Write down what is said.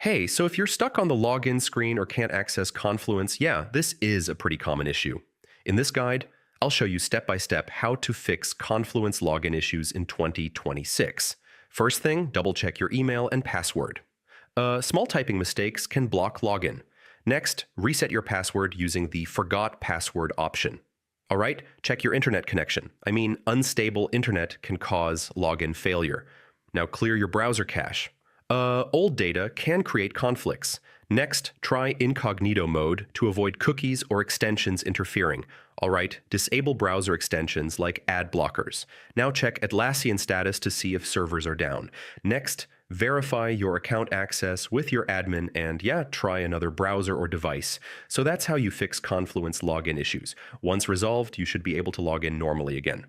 Hey, so if you're stuck on the login screen or can't access Confluence, yeah, this is a pretty common issue. In this guide, I'll show you step by step how to fix Confluence login issues in 2026. First thing, double check your email and password. Small typing mistakes can block login. Next, reset your password using the Forgot Password option. All right, check your internet connection. Unstable internet can cause login failure. Now clear your browser cache. Old data can create conflicts. Next, try incognito mode to avoid cookies or extensions interfering. All right, disable browser extensions like ad blockers. Now check Atlassian status to see if servers are down. Next, verify your account access with your admin and try another browser or device. So that's how you fix Confluence login issues. Once resolved, you should be able to log in normally again.